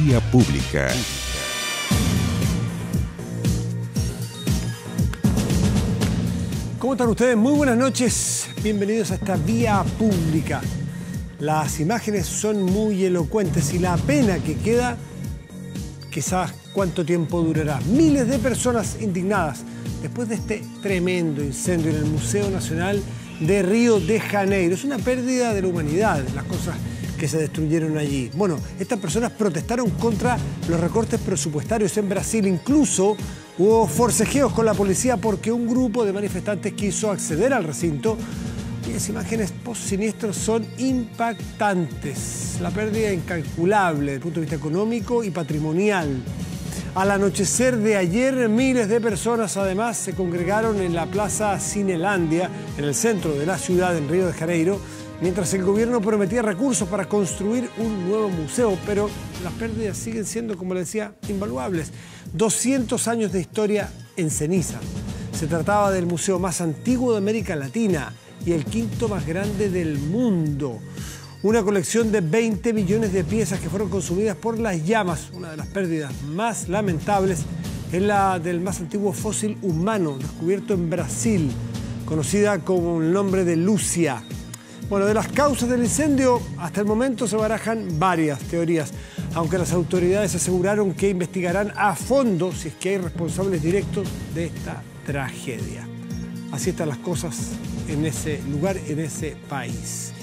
Vía Pública. ¿Cómo están ustedes? Muy buenas noches. Bienvenidos a esta Vía Pública. Las imágenes son muy elocuentes y la pena que queda, quizás cuánto tiempo durará. Miles de personas indignadas después de este tremendo incendio en el Museo Nacional de Río de Janeiro. Es una pérdida de la humanidad, las cosas que se destruyeron allí. Bueno, estas personas protestaron contra los recortes presupuestarios en Brasil. Incluso hubo forcejeos con la policía porque un grupo de manifestantes quiso acceder al recinto. Y las imágenes post-siniestros son impactantes. La pérdida incalculable desde el punto de vista económico y patrimonial. Al anochecer de ayer, miles de personas además se congregaron en la Plaza Cinelandia, en el centro de la ciudad, en Río de Janeiro, mientras el gobierno prometía recursos para construir un nuevo museo, pero las pérdidas siguen siendo, como les decía, invaluables. 200 años de historia en ceniza. Se trataba del museo más antiguo de América Latina y el quinto más grande del mundo. Una colección de 20 millones de piezas que fueron consumidas por las llamas. Una de las pérdidas más lamentables es la del más antiguo fósil humano descubierto en Brasil, conocida como el nombre de Lucia. Bueno, de las causas del incendio, hasta el momento se barajan varias teorías, aunque las autoridades aseguraron que investigarán a fondo si es que hay responsables directos de esta tragedia. Así están las cosas en ese lugar, en ese país.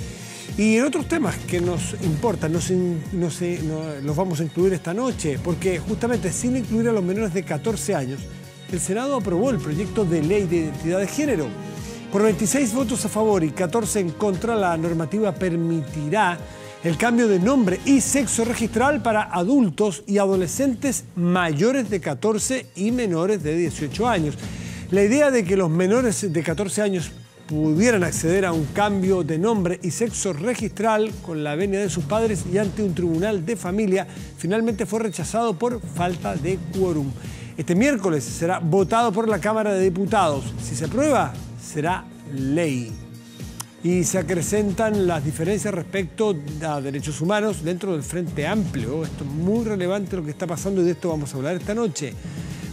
Y en otros temas que nos importan, los vamos a incluir esta noche, porque justamente sin incluir a los menores de 14 años, el Senado aprobó el proyecto de ley de identidad de género. Por 26 votos a favor y 14 en contra, la normativa permitirá el cambio de nombre y sexo registral para adultos y adolescentes mayores de 14 y menores de 18 años. La idea de que los menores de 14 años pudieran acceder a un cambio de nombre y sexo registral con la venia de sus padres y ante un tribunal de familia finalmente fue rechazado por falta de quórum. Este miércoles será votado por la Cámara de Diputados. Si se aprueba, será ley. Y se acrecentan las diferencias respecto a derechos humanos dentro del Frente Amplio. Esto es muy relevante lo que está pasando y de esto vamos a hablar esta noche.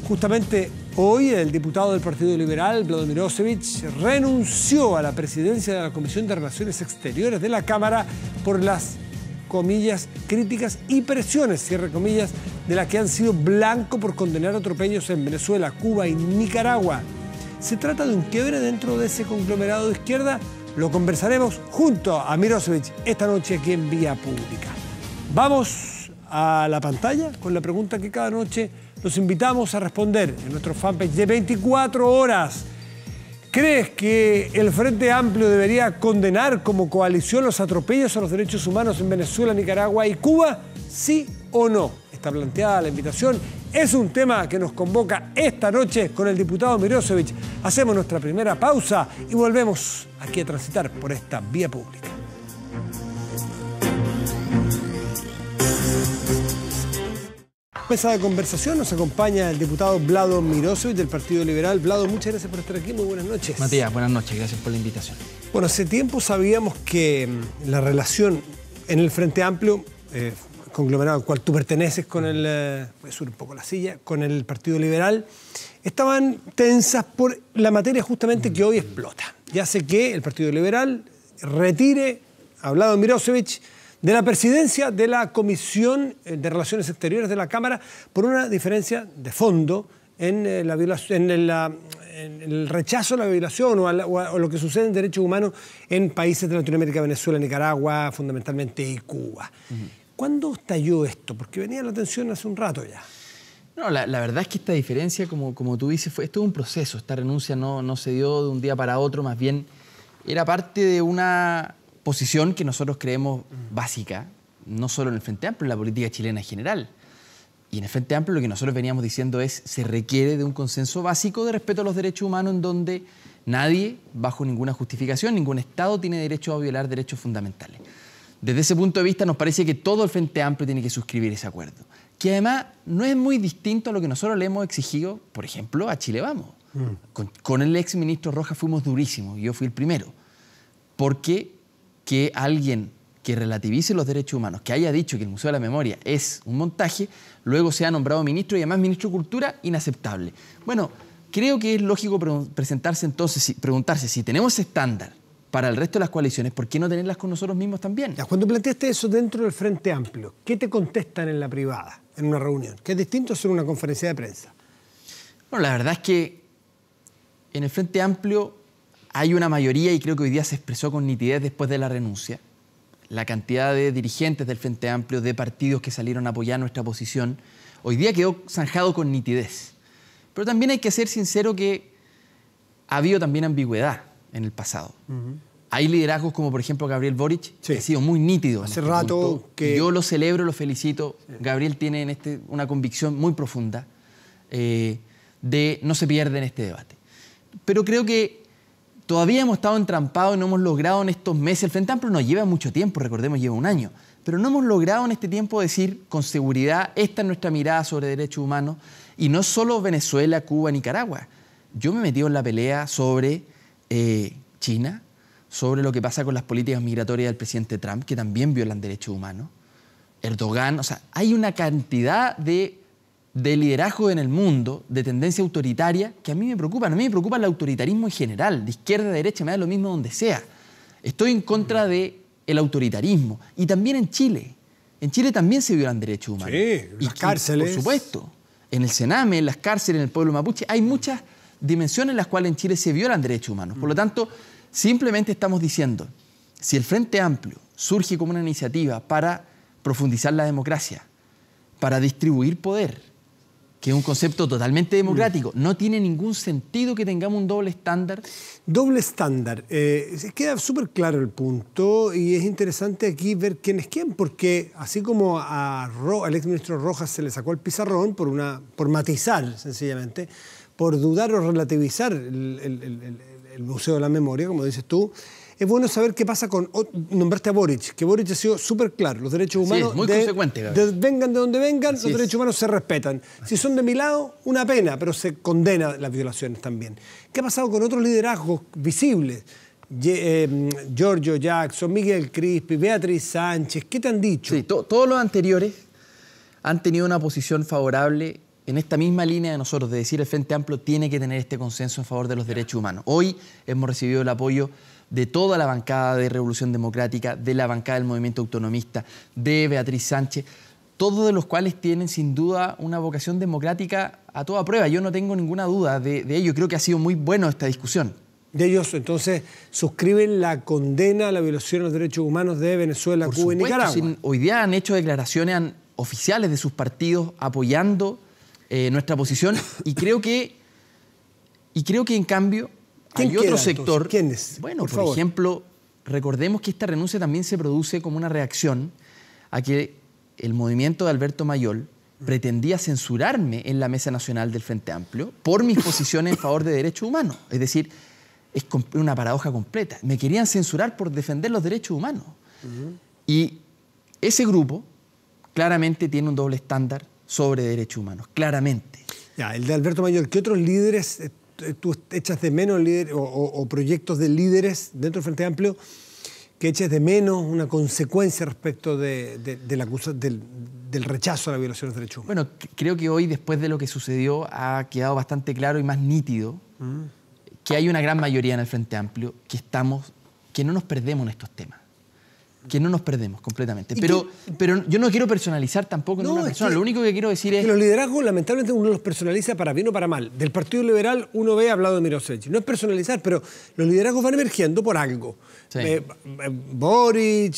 Justamente hoy el diputado del Partido Liberal, Vlado Mirosevic, renunció a la presidencia de la Comisión de Relaciones Exteriores de la Cámara por las, comillas, críticas y presiones, cierre comillas, de las que han sido blanco por condenar atropellos en Venezuela, Cuba y Nicaragua. ¿Se trata de un quiebre dentro de ese conglomerado de izquierda? Lo conversaremos junto a Mirosevic esta noche aquí en Vía Pública. Vamos a la pantalla con la pregunta que cada noche los invitamos a responder en nuestro fanpage de 24 horas. ¿Crees que el Frente Amplio debería condenar como coalición los atropellos a los derechos humanos en Venezuela, Nicaragua y Cuba? ¿Sí o no? Está planteada la invitación. Es un tema que nos convoca esta noche con el diputado Mirosevic. Hacemos nuestra primera pausa y volvemos aquí a transitar por esta Vía Pública. Mesa de conversación nos acompaña el diputado Vlado Mirosevic del Partido Liberal. Vlado, muchas gracias por estar aquí, muy buenas noches. Matías, buenas noches, gracias por la invitación. Bueno, hace tiempo sabíamos que la relación en el Frente Amplio, conglomerado al cual tú perteneces con el, voy a subir un poco la silla, con el Partido Liberal, estaban tensas por la materia justamente que hoy explota. Ya sé que el Partido Liberal retire a Vlado Mirosevic de la presidencia de la Comisión de Relaciones Exteriores de la Cámara por una diferencia de fondo en el rechazo a la violación o a lo que sucede en derechos humanos en países de Latinoamérica, Venezuela, Nicaragua, fundamentalmente, y Cuba. ¿Cuándo estalló esto? Porque venía la atención hace un rato ya. No, la verdad es que esta diferencia, como tú dices, esto es un proceso. Esta renuncia no se dio de un día para otro, más bien era parte de una posición que nosotros creemos básica, no solo en el Frente Amplio, en la política chilena en general. Y en el Frente Amplio lo que nosotros veníamos diciendo es se requiere de un consenso básico de respeto a los derechos humanos en donde nadie, bajo ninguna justificación, ningún Estado tiene derecho a violar derechos fundamentales. Desde ese punto de vista nos parece que todo el Frente Amplio tiene que suscribir ese acuerdo, que además no es muy distinto a lo que nosotros le hemos exigido, por ejemplo, a Chile Vamos. Con el exministro Rojas fuimos durísimos, yo fui el primero, porque que alguien que relativice los derechos humanos, que haya dicho que el Museo de la Memoria es un montaje, luego sea nombrado ministro y además ministro de Cultura, inaceptable. Bueno, creo que es lógico presentarse entonces, preguntarse si tenemos ese estándar para el resto de las coaliciones, ¿por qué no tenerlas con nosotros mismos también? Cuando planteaste eso dentro del Frente Amplio, ¿qué te contestan en la privada, en una reunión? ¿Qué es distinto a hacer una conferencia de prensa? Bueno, la verdad es que en el Frente Amplio hay una mayoría, y creo que hoy día se expresó con nitidez después de la renuncia. La cantidad de dirigentes del Frente Amplio, de partidos que salieron a apoyar nuestra posición, hoy día quedó zanjado con nitidez. Pero también hay que ser sincero que ha habido también ambigüedad en el pasado. Hay liderazgos como, por ejemplo, Gabriel Boric, que ha sido muy nítido. Hace rato que... Yo lo celebro, lo felicito. Sí. Gabriel tiene una convicción muy profunda de no se pierde en este debate. Pero creo que todavía hemos estado entrampados y no hemos logrado en estos meses. El Frente Amplio nos lleva mucho tiempo, recordemos, lleva un año. Pero no hemos logrado en este tiempo decir con seguridad, esta es nuestra mirada sobre derechos humanos. Y no solo Venezuela, Cuba, Nicaragua. Yo me he metido en la pelea sobre China, sobre lo que pasa con las políticas migratorias del presidente Trump, que también violan derechos humanos. Erdogan, o sea, hay una cantidad de liderazgo en el mundo, de tendencia autoritaria, que a mí me preocupan. A mí me preocupa el autoritarismo en general, de izquierda a derecha, me da lo mismo donde sea. Estoy en contra del autoritarismo. Y también en Chile. En Chile también se violan derechos humanos. Sí, las cárceles. Por supuesto. En el Sename, en las cárceles, en el pueblo mapuche, hay muchas dimensiones en las cuales en Chile se violan derechos humanos. Por lo tanto, simplemente estamos diciendo, si el Frente Amplio surge como una iniciativa para profundizar la democracia, para distribuir poder, que es un concepto totalmente democrático, no tiene ningún sentido que tengamos un doble estándar. Doble estándar. Queda súper claro el punto y es interesante aquí ver quién es quién, porque así como al exministro Rojas se le sacó el pizarrón por matizar, sencillamente, por dudar o relativizar el Museo de la Memoria, como dices tú, es bueno saber qué pasa con... Nombraste a Boric, que Boric ha sido súper claro. Los derechos humanos... Sí, muy consecuente. Vengan de donde vengan, los derechos humanos se respetan. Si son de mi lado, una pena, pero se condena las violaciones también. ¿Qué ha pasado con otros liderazgos visibles? Giorgio Jackson, Miguel Crispi, Beatriz Sánchez, ¿qué te han dicho? Sí, todos los anteriores han tenido una posición favorable en esta misma línea de nosotros, de decir el Frente Amplio tiene que tener este consenso en favor de los derechos humanos. Hoy hemos recibido el apoyo de toda la bancada de Revolución Democrática, de la bancada del Movimiento Autonomista, de Beatriz Sánchez, todos de los cuales tienen sin duda una vocación democrática a toda prueba. Yo no tengo ninguna duda de ello. Creo que ha sido muy bueno esta discusión. De ellos, entonces, suscriben la condena a la violación de los derechos humanos de Venezuela, Cuba y Nicaragua. Hoy día han hecho declaraciones oficiales de sus partidos apoyando nuestra posición y creo que en cambio hay otro sector. ¿Quién es? Bueno, por ejemplo, recordemos que esta renuncia también se produce como una reacción a que el movimiento de Alberto Mayol pretendía censurarme en la Mesa Nacional del Frente Amplio por mis posiciones en favor de derechos humanos. Es decir, es una paradoja completa. Me querían censurar por defender los derechos humanos. Y ese grupo claramente tiene un doble estándar sobre derechos humanos, claramente. Ya, el de Alberto Mayol. ¿Qué otros líderes tú echas de menos o proyectos de líderes dentro del Frente Amplio que eches de menos una consecuencia respecto del rechazo a la violación de los derechos humanos? Bueno, creo que hoy, después de lo que sucedió, ha quedado bastante claro y más nítido que hay una gran mayoría en el Frente Amplio que no nos perdemos en estos temas. Que no nos perdemos completamente. Pero yo no quiero personalizar tampoco en una persona. Lo único que quiero decir es... Que los liderazgos, lamentablemente, uno los personaliza para bien o para mal. Del Partido Liberal uno ve hablado de Mirosevic. No es personalizar, pero los liderazgos van emergiendo por algo. Sí. Boric,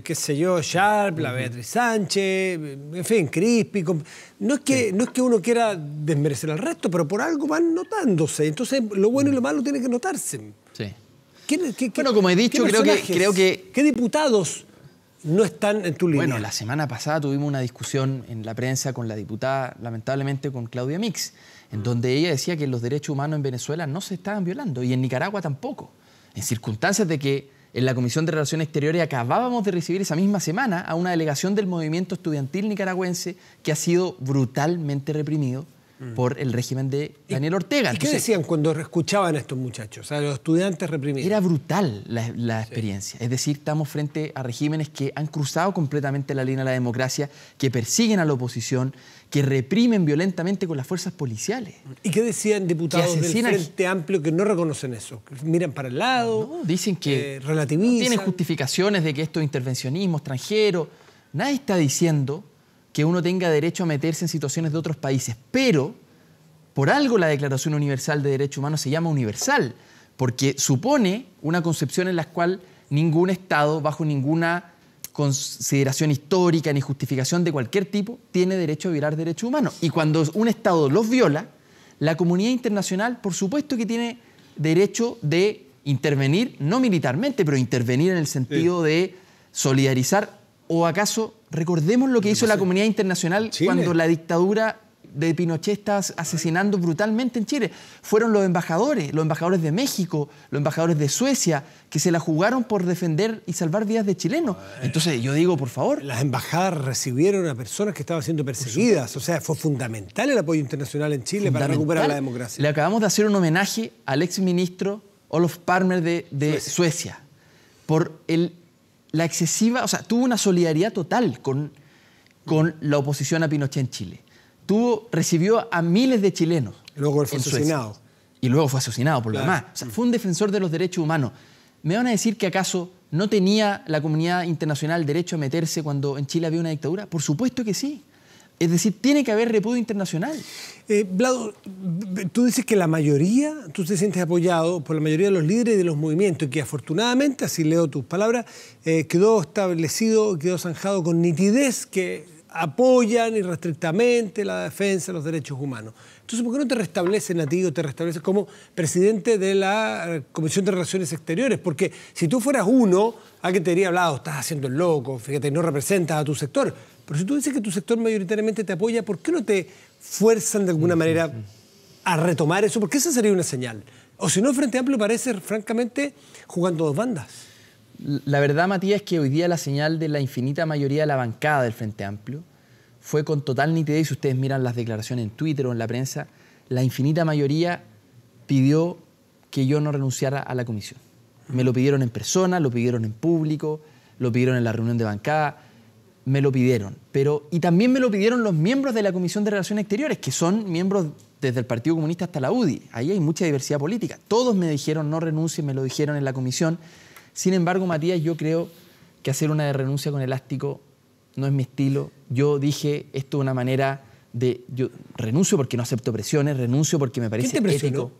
qué sé yo, Sharp, la Beatriz Sánchez, en fin, Crispi. No es que uno quiera desmerecer al resto, pero por algo van notándose. Entonces, lo bueno y lo malo tiene que notarse. Sí. Bueno, como he dicho, creo que... ¿Qué diputados no están en tu línea? Bueno, la semana pasada tuvimos una discusión en la prensa con la diputada, lamentablemente con Claudia Mix, en donde ella decía que los derechos humanos en Venezuela no se estaban violando y en Nicaragua tampoco. En circunstancias de que en la Comisión de Relaciones Exteriores acabábamos de recibir esa misma semana a una delegación del movimiento estudiantil nicaragüense que ha sido brutalmente reprimido por el régimen de Daniel Ortega. ¿Y qué decían cuando escuchaban a estos muchachos, a los estudiantes reprimidos? Era brutal la experiencia. Es decir, estamos frente a regímenes que han cruzado completamente la línea de la democracia, que persiguen a la oposición, que reprimen violentamente con las fuerzas policiales. ¿Y qué decían diputados del Frente Amplio que no reconocen eso? ¿Que miran para el lado? No, dicen que relativizan. Tienen justificaciones de que esto es intervencionismo extranjero. Nadie está diciendo que uno tenga derecho a meterse en situaciones de otros países, pero por algo la Declaración Universal de Derechos Humanos se llama universal, porque supone una concepción en la cual ningún Estado, bajo ninguna consideración histórica ni justificación de cualquier tipo, tiene derecho a violar derechos humanos. Y cuando un Estado los viola, la comunidad internacional, por supuesto que tiene derecho de intervenir, no militarmente, pero intervenir en el sentido de solidarizar. ¿O acaso recordemos lo que hizo la comunidad internacional cuando la dictadura de Pinochet estaba asesinando brutalmente en Chile? Fueron los embajadores de México, los embajadores de Suecia, que se la jugaron por defender y salvar vidas de chilenos. Entonces yo digo, por favor... Las embajadas recibieron a personas que estaban siendo perseguidas. O sea, fue fundamental el apoyo internacional en Chile para recuperar la democracia. Le acabamos de hacer un homenaje al exministro Olof Palme de Suecia por la excesiva, o sea, tuvo una solidaridad total con la oposición a Pinochet en Chile. Recibió a miles de chilenos. Y luego fue asesinado. Y luego fue asesinado por lo demás. O sea, fue un defensor de los derechos humanos. ¿Me van a decir que acaso no tenía la comunidad internacional derecho a meterse cuando en Chile había una dictadura? Por supuesto que sí. Es decir, tiene que haber repudio internacional. Vlado, tú dices que tú te sientes apoyado por la mayoría de los líderes de los movimientos y que afortunadamente, así leo tus palabras, quedó establecido, quedó zanjado con nitidez que apoyan irrestrictamente la defensa de los derechos humanos. Entonces, ¿por qué no te restablecen a ti o te restableces como presidente de la Comisión de Relaciones Exteriores? Porque si tú fueras uno, alguien te diría, Vlado, estás haciendo el loco, fíjate, no representas a tu sector. Pero si tú dices que tu sector mayoritariamente te apoya, ¿por qué no te fuerzan de alguna manera a retomar eso? Porque esa sería una señal. O si no, el Frente Amplio parece, francamente, jugando dos bandas. La verdad, Matías, es que hoy día la señal de la infinita mayoría de la bancada del Frente Amplio fue con total nitidez. Si ustedes miran las declaraciones en Twitter o en la prensa, la infinita mayoría pidió que yo no renunciara a la comisión. Me lo pidieron en persona, lo pidieron en público, lo pidieron en la reunión de bancada. Me lo pidieron, y también me lo pidieron los miembros de la Comisión de Relaciones Exteriores, que son miembros desde el Partido Comunista hasta la UDI. Ahí hay mucha diversidad política. Todos me dijeron, no renuncie, me lo dijeron en la comisión. Sin embargo, Matías, yo creo que hacer una renuncia con elástico no es mi estilo. Yo dije, esto de una manera yo renuncio porque no acepto presiones, renuncio porque me parece ético.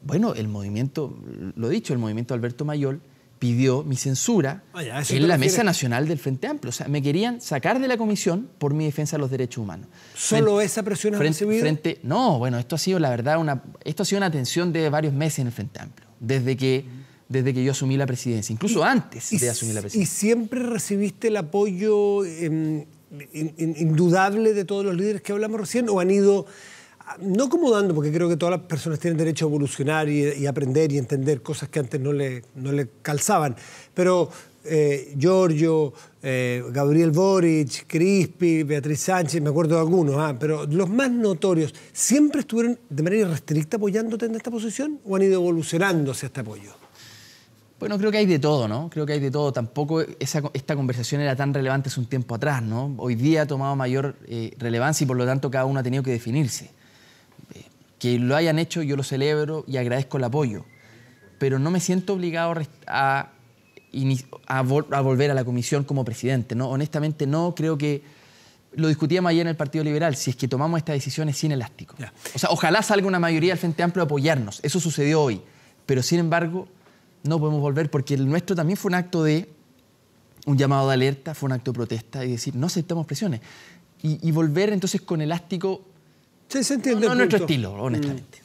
Bueno, el movimiento, lo he dicho, el movimiento Alberto Mayol pidió mi censura en la Mesa Nacional del Frente Amplio. O sea, me querían sacar de la comisión por mi defensa de los derechos humanos. ¿Solo esa presión has recibido? No, bueno, esto ha sido, la verdad, una tensión de varios meses en el Frente Amplio, desde que yo asumí la presidencia, incluso antes de asumir la presidencia. ¿Y siempre recibiste el apoyo indudable de todos los líderes que hablamos recién, o han ido... no acomodando, porque creo que todas las personas tienen derecho a evolucionar y aprender y entender cosas que antes no le calzaban. Pero Giorgio, Gabriel Boric, Crispi, Beatriz Sánchez, me acuerdo de algunos, pero los más notorios, ¿siempre estuvieron de manera irrestricta apoyándote en esta posición o han ido evolucionando hacia este apoyo? Bueno, creo que hay de todo, ¿no? Creo que hay de todo. Tampoco esta conversación era tan relevante hace un tiempo atrás, ¿no? Hoy día ha tomado mayor relevancia y por lo tanto cada uno ha tenido que definirse. Que lo hayan hecho, yo lo celebro y agradezco el apoyo, pero no me siento obligado a volver a la comisión como presidente, ¿no? Honestamente no, creo que lo discutíamos ayer en el Partido Liberal, si es que tomamos estas decisiones sin elástico. Yeah. O sea, ojalá salga una mayoría del Frente Amplio a apoyarnos, eso sucedió hoy, pero sin embargo no podemos volver porque el nuestro también fue un llamado de alerta, fue un acto de protesta y decir, no aceptamos presiones. Y volver entonces con elástico... Sí, se entiende. No es nuestro estilo, honestamente.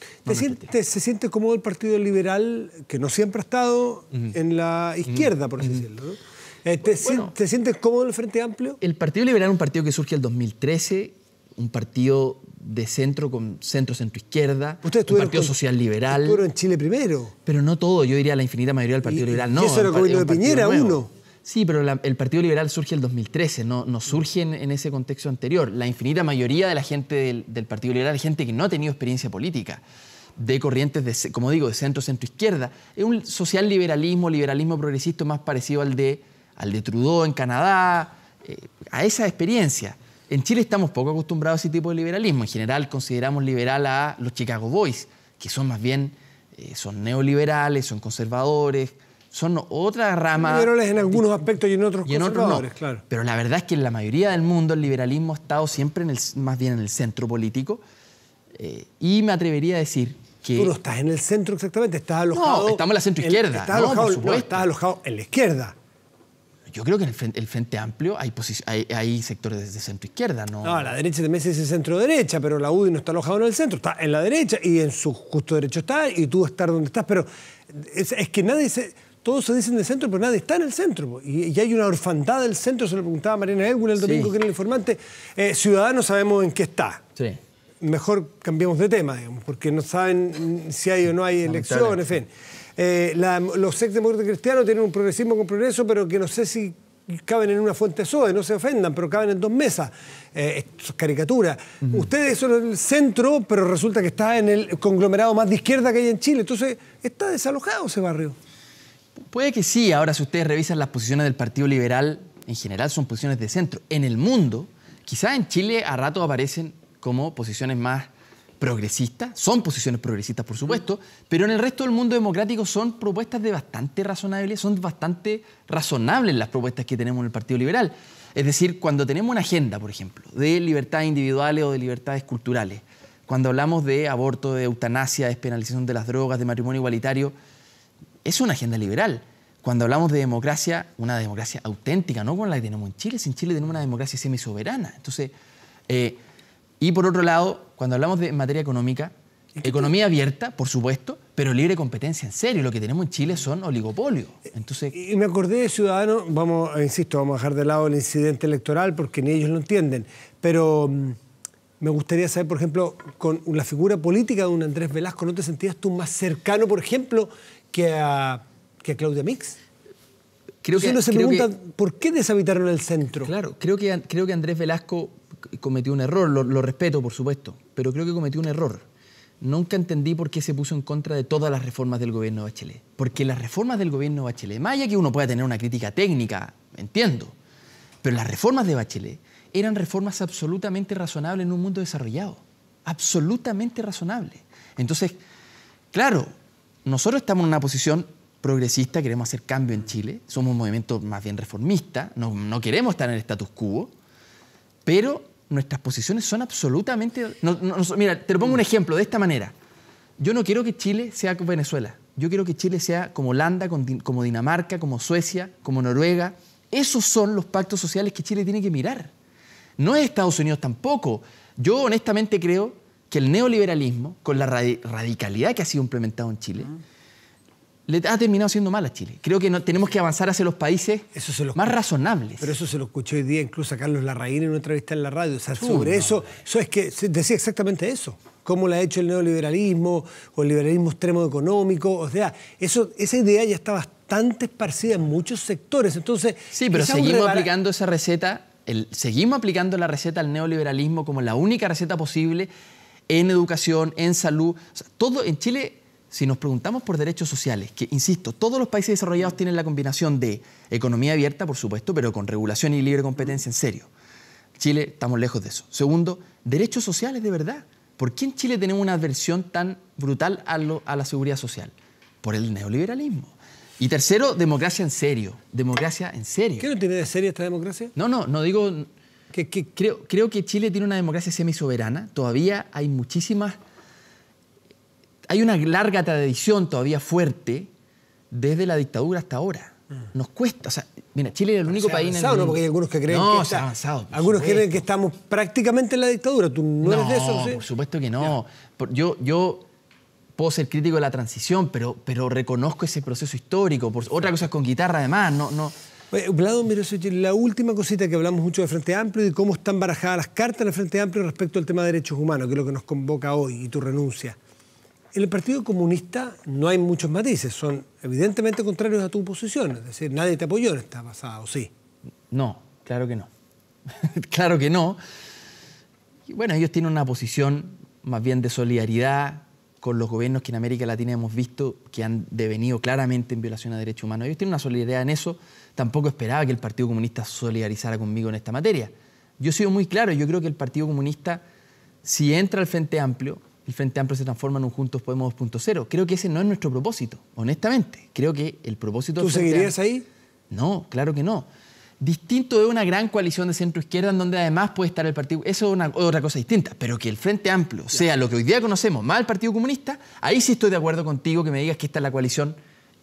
¿Se siente cómodo el Partido Liberal, que no siempre ha estado en la izquierda, por así decirlo, ¿no? ¿Te sientes cómodo en el Frente Amplio? El Partido Liberal es un partido que surge en el 2013, un partido de centro con centro-izquierda, un partido social liberal. Estuvieron en Chile primero. Pero no todo, yo diría la infinita mayoría del Partido Liberal. No, y eso era el gobierno de Piñera, uno. Sí, pero el Partido Liberal surge en el 2013, no surge en ese contexto anterior. La infinita mayoría de la gente del Partido Liberal es gente que no ha tenido experiencia política, de corrientes, como digo, de centro-izquierda. Es un social liberalismo progresista más parecido al de Trudeau en Canadá, a esa experiencia. En Chile estamos poco acostumbrados a ese tipo de liberalismo. En general consideramos liberal a los Chicago Boys, que son más bien, son neoliberales, son conservadores, son otra rama. Liberales en algunos aspectos y en otros conservadores, no. Claro. Pero la verdad es que en la mayoría del mundo el liberalismo ha estado siempre más bien en el centro político. Y me atrevería a decir que... Tú no estás en el centro exactamente, estás alojado... No, estamos en la centroizquierda. Estás alojado en la izquierda. Yo creo que en el Frente Amplio hay sectores de centro-izquierda. No, la derecha también se dice centro-derecha, pero la UDI no está alojado en el centro, está en la derecha y en su justo derecho está, y tú estar donde estás. Pero es que nadie todos se dicen del centro, pero nadie está en el centro. Y hay una orfandad del centro, se lo preguntaba a Mariana Elwin el domingo, que era el informante. Ciudadanos sabemos en qué está. Sí. Mejor cambiamos de tema, digamos, porque no saben si hay o no hay elecciones, en fin. Los exdemócratas cristianos tienen un progresismo con progreso, pero que no sé si caben en una fuente de soda, no se ofendan, pero caben en 2 mesas. Esto es caricatura. Ustedes son el centro, pero resulta que está en el conglomerado más de izquierda que hay en Chile. Entonces, ¿está desalojado ese barrio? Puede que sí. Ahora, si ustedes revisan las posiciones del Partido Liberal, en general son posiciones de centro. En el mundo, quizás en Chile a rato aparecen como posiciones más progresistas, son posiciones progresistas, por supuesto, pero en el resto del mundo democrático son propuestas de bastante razonables, son bastante razonables las propuestas que tenemos en el Partido Liberal. Es decir, cuando tenemos una agenda, por ejemplo, de libertades individuales o de libertades culturales, cuando hablamos de aborto, de eutanasia, de despenalización de las drogas, de matrimonio igualitario, es una agenda liberal. Cuando hablamos de democracia, una democracia auténtica, no como la que tenemos en Chile. En Chile tenemos una democracia semisoberana. Entonces, y por otro lado, cuando hablamos de materia económica, economía abierta, por supuesto, pero libre competencia en serio. Lo que tenemos en Chile son oligopolios. Entonces... Y me acordé de Ciudadanos, insisto, vamos a dejar de lado el incidente electoral porque ni ellos lo entienden, pero me gustaría saber, por ejemplo, con la figura política de un Andrés Velasco, ¿no te sentías tú más cercano, por ejemplo, que a Claudia Mix? Uno se pregunta, ¿por qué deshabitaron el centro? Claro, creo que Andrés Velasco cometió un error, lo respeto, por supuesto, pero creo que cometió un error. Nunca entendí por qué se puso en contra de todas las reformas del gobierno de Bachelet. Porque las reformas del gobierno de Bachelet, más allá que uno pueda tener una crítica técnica, entiendo, pero las reformas de Bachelet eran reformas absolutamente razonables en un mundo desarrollado. Absolutamente razonables. Entonces, claro, nosotros estamos en una posición progresista, queremos hacer cambio en Chile, somos un movimiento más bien reformista, no queremos estar en el status quo, pero nuestras posiciones son absolutamente... mira, te lo pongo un ejemplo de esta manera. Yo no quiero que Chile sea como Venezuela. Yo quiero que Chile sea como Holanda, como Dinamarca, como Suecia, como Noruega. Esos son los pactos sociales que Chile tiene que mirar. No es Estados Unidos tampoco. Yo honestamente creo que el neoliberalismo, con la radicalidad que ha sido implementado en Chile, le ha terminado siendo mal a Chile. Creo que tenemos que avanzar hacia los países más razonables. Pero eso se lo escuché hoy día incluso a Carlos Larraín en una entrevista en la radio. O sea, sobre eso es que decía exactamente eso. Cómo lo ha hecho el neoliberalismo o el liberalismo extremo económico. O sea, esa idea ya está bastante esparcida en muchos sectores. Entonces, sí, pero seguimos aplicando esa receta, seguimos aplicando la receta al neoliberalismo como la única receta posible en educación, en salud. O sea, todo en Chile... Si nos preguntamos por derechos sociales, que, insisto, todos los países desarrollados tienen la combinación de economía abierta, por supuesto, pero con regulación y libre competencia en serio. Chile, estamos lejos de eso. Segundo, derechos sociales de verdad. ¿Por qué en Chile tenemos una adversión tan brutal a la seguridad social? Por el neoliberalismo. Y tercero, democracia en serio. Democracia en serio. ¿Qué no tiene de seria esta democracia? No digo... Creo que Chile tiene una democracia semisoberana. Todavía hay muchísimas... Hay una larga tradición todavía fuerte desde la dictadura hasta ahora. Nos cuesta, o sea, mira, Chile es el único país en el mundo... ¿no? Porque hay algunos que creen que se ha avanzado. Algunos creen que estamos prácticamente en la dictadura. ¿Tú no eres de eso? ¿Sí? Por supuesto que no. Yo puedo ser crítico de la transición, pero reconozco ese proceso histórico. Otra cosa es con guitarra, además, no... Vlado, mira, la última cosita que hablamos mucho de Frente Amplio y de cómo están barajadas las cartas del Frente Amplio respecto al tema de derechos humanos, que es lo que nos convoca hoy y tu renuncia. En el Partido Comunista no hay muchos matices, son evidentemente contrarios a tu posición. Es decir, nadie te apoyó en esta pasada, ¿o sí? No, claro que no. Claro que no. Y bueno, ellos tienen una posición más bien de solidaridad con los gobiernos que en América Latina hemos visto que han devenido claramente en violación a derechos humanos. Ellos tienen una solidaridad en eso. Tampoco esperaba que el Partido Comunista solidarizara conmigo en esta materia. Yo he sido muy claro, yo creo que el Partido Comunista, si entra al Frente Amplio, el Frente Amplio se transforma en un Juntos Podemos 2.0. Creo que ese no es nuestro propósito, honestamente. Creo que el propósito del Frente ¿Tú seguirías ahí? No, claro que no. Distinto de una gran coalición de centro-izquierda en donde además puede estar el Partido... Eso es otra cosa distinta. Pero que el Frente Amplio sea lo que hoy día conocemos, más el Partido Comunista, ahí sí estoy de acuerdo contigo que me digas que esta es la coalición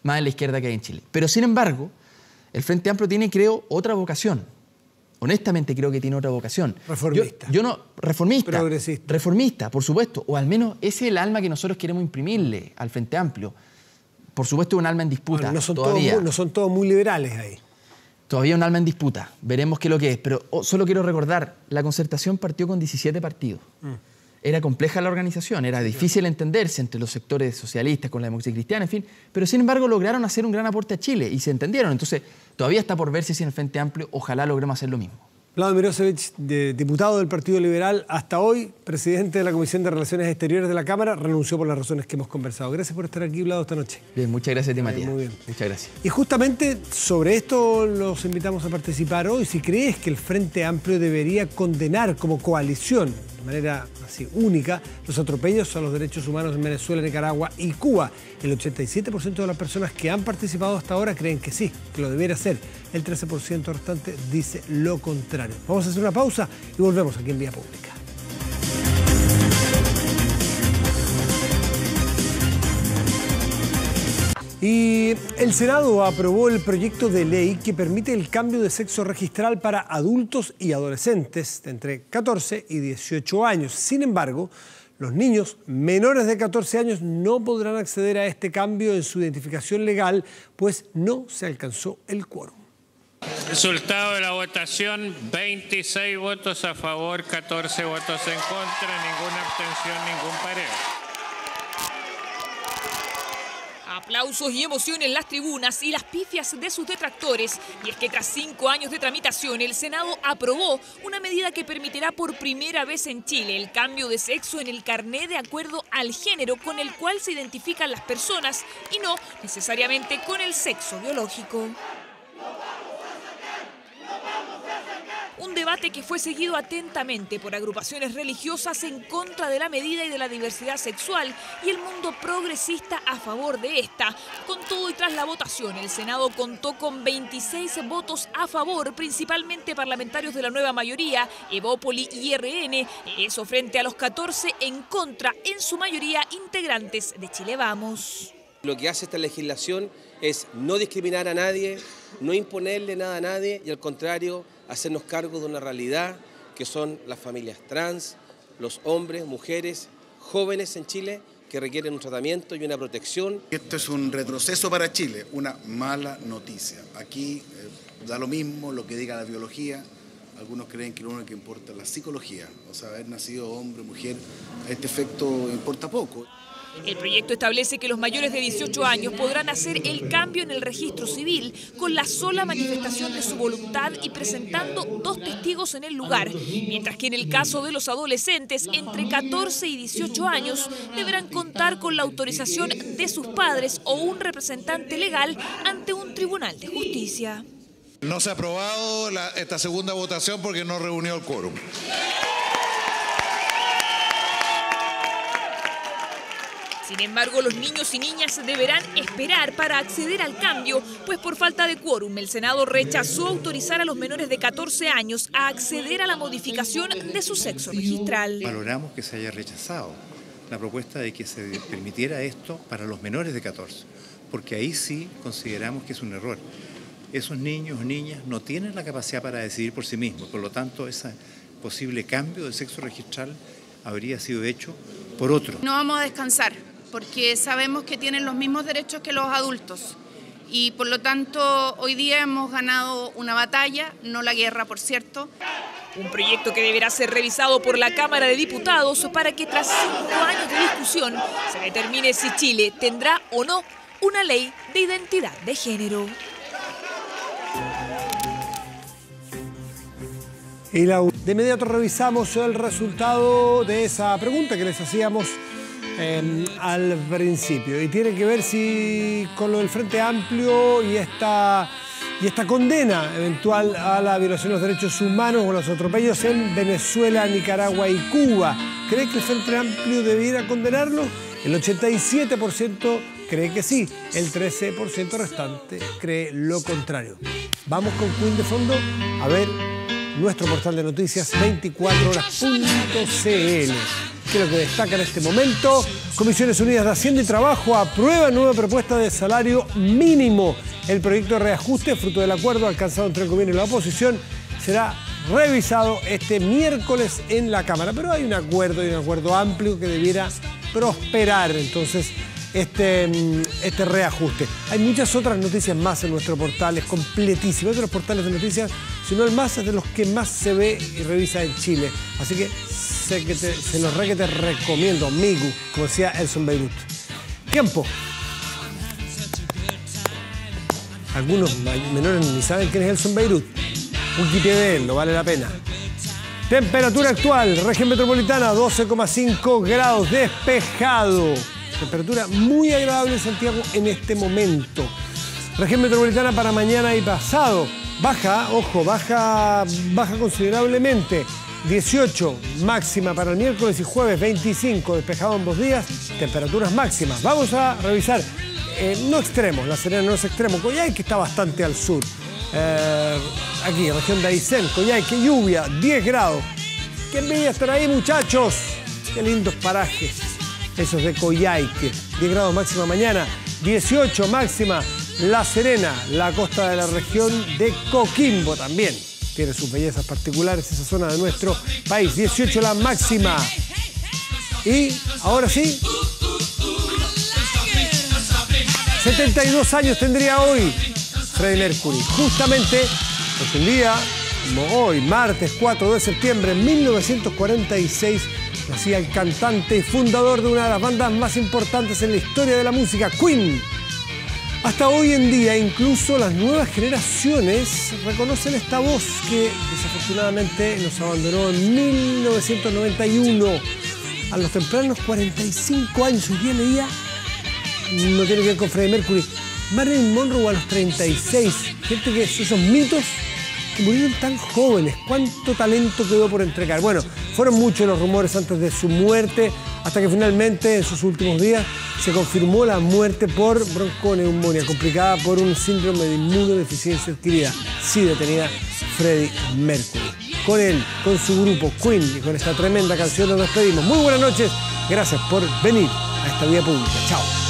más de la izquierda que hay en Chile. Pero sin embargo, el Frente Amplio tiene, creo, otra vocación. Honestamente creo que tiene otra vocación. Reformista. Yo no, reformista. Progresista. Reformista, por supuesto. O al menos ese es el alma que nosotros queremos imprimirle al Frente Amplio. Por supuesto, un alma en disputa. Bueno, todavía. No son todos muy liberales ahí. Todavía un alma en disputa. Veremos qué es lo que es. Pero solo quiero recordar, la Concertación partió con 17 partidos. Era compleja la organización, era difícil entenderse entre los sectores socialistas con la democracia cristiana, en fin. Pero sin embargo lograron hacer un gran aporte a Chile y se entendieron. Entonces todavía está por verse si en el Frente Amplio ojalá logremos hacer lo mismo. Vlado Mirosevic, diputado del Partido Liberal, hasta hoy presidente de la Comisión de Relaciones Exteriores de la Cámara, renunció por las razones que hemos conversado. Gracias por estar aquí, Vlado, esta noche. Bien, muchas gracias a ti, Matías. Muy bien. Muchas gracias. Y justamente sobre esto los invitamos a participar hoy. Si crees que el Frente Amplio debería condenar como coalición, de manera así única, los atropellos a los derechos humanos en Venezuela, Nicaragua y Cuba. El 87% de las personas que han participado hasta ahora creen que sí, que lo debiera hacer. El 13% restante dice lo contrario. Vamos a hacer una pausa y volvemos aquí en Vía Pública. Y el Senado aprobó el proyecto de ley que permite el cambio de sexo registral para adultos y adolescentes de entre 14 y 18 años. Sin embargo, los niños menores de 14 años no podrán acceder a este cambio en su identificación legal, pues no se alcanzó el quórum. Resultado de la votación, 26 votos a favor, 14 votos en contra, ninguna abstención, ningún pareo. Aplausos y emoción en las tribunas y las pifias de sus detractores. Y es que tras 5 años de tramitación, el Senado aprobó una medida que permitirá por primera vez en Chile el cambio de sexo en el carné de acuerdo al género con el cual se identifican las personas y no necesariamente con el sexo biológico. Un debate que fue seguido atentamente por agrupaciones religiosas en contra de la medida y de la diversidad sexual y el mundo progresista a favor de esta. Con todo y tras la votación, el Senado contó con 26 votos a favor, principalmente parlamentarios de la nueva mayoría, Evópoli y RN, eso frente a los 14 en contra, en su mayoría integrantes de Chile Vamos. Lo que hace esta legislación es no discriminar a nadie, no imponerle nada a nadie y al contrario, hacernos cargo de una realidad que son las familias trans, los hombres, mujeres, jóvenes en Chile que requieren un tratamiento y una protección. Esto es un retroceso para Chile, una mala noticia. Aquí da lo mismo lo que diga la biología. Algunos creen que lo único que importa es la psicología, o sea, haber nacido hombre, mujer, a este efecto importa poco. El proyecto establece que los mayores de 18 años podrán hacer el cambio en el registro civil con la sola manifestación de su voluntad y presentando 2 testigos en el lugar, mientras que en el caso de los adolescentes entre 14 y 18 años deberán contar con la autorización de sus padres o un representante legal ante un tribunal de justicia. No se ha aprobado esta segunda votación porque no reunió el quórum. Sin embargo, los niños y niñas deberán esperar para acceder al cambio, pues por falta de quórum el Senado rechazó autorizar a los menores de 14 años a acceder a la modificación de su sexo registral. Valoramos que se haya rechazado la propuesta de que se permitiera esto para los menores de 14, porque ahí sí consideramos que es un error. Esos niños o niñas no tienen la capacidad para decidir por sí mismos, por lo tanto ese posible cambio de sexo registral habría sido hecho por otro. No vamos a descansar, porque sabemos que tienen los mismos derechos que los adultos y por lo tanto hoy día hemos ganado una batalla, no la guerra, por cierto. Un proyecto que deberá ser revisado por la Cámara de Diputados para que tras 5 años de discusión se determine si Chile tendrá o no una ley de identidad de género. Y de inmediato revisamos el resultado de esa pregunta que les hacíamos al principio. Y tiene que ver con lo del Frente Amplio y esta condena eventual a la violación de los derechos humanos o los atropellos en Venezuela, Nicaragua y Cuba. ¿Cree que el Frente Amplio debiera condenarlo? El 87% cree que sí, el 13% restante cree lo contrario. Vamos con Queen de fondo a ver nuestro portal de noticias 24horas.cl. ¿Qué es lo que destaca en este momento? Comisiones Unidas de Hacienda y Trabajo aprueba nueva propuesta de salario mínimo. El proyecto de reajuste, fruto del acuerdo alcanzado entre el gobierno y la oposición, será revisado este miércoles en la Cámara. Pero hay un acuerdo amplio que debiera prosperar entonces este reajuste. Hay muchas otras noticias más en nuestro portal, es completísimo. Es de los portales de noticias, si no el más, es de los que más se ve y revisa en Chile. Así que se los recomiendo, amigo, como decía Elson Beirut. Tiempo. Algunos menores ni saben quién es Elson Beirut. Wikipedia, vale la pena. Temperatura actual, región metropolitana, 12,5 grados, despejado. Temperatura muy agradable en Santiago en este momento. Región metropolitana para mañana y pasado. Baja considerablemente. 18 máxima para el miércoles y jueves, 25 despejado ambos días. Temperaturas máximas. Vamos a revisar. No extremos, La Serena no es extremo. Coyhaique está bastante al sur. Aquí, región de Aysén, Coyhaique, lluvia, 10 grados. ¡Qué envidia estar ahí, muchachos! ¡Qué lindos parajes! Esos de Coyhaique. 10 grados máxima mañana, 18 máxima La Serena, la costa de la región de Coquimbo también. Tiene sus bellezas particulares esa zona de nuestro país. 18 la máxima. Y ahora sí, 72 años tendría hoy Freddie Mercury. Justamente, pues un día, como hoy, martes 4 de septiembre de 1946, nacía el cantante y fundador de una de las bandas más importantes en la historia de la música, Queen. Hasta hoy en día, incluso las nuevas generaciones reconocen esta voz que desafortunadamente nos abandonó en 1991. A los tempranos 45 años, un día leía, no tiene que ver con Freddie Mercury, Marilyn Monroe a los 36. Gente que esos mitos que murieron tan jóvenes. ¿Cuánto talento quedó por entregar? Bueno, fueron muchos los rumores antes de su muerte, hasta que finalmente en sus últimos días se confirmó la muerte por bronconeumonía, complicada por un síndrome de inmunodeficiencia adquirida. Sí, detenida Freddie Mercury. Con él, con su grupo Queen y con esta tremenda canción nos despedimos. Muy buenas noches, gracias por venir a esta vía pública. Chao.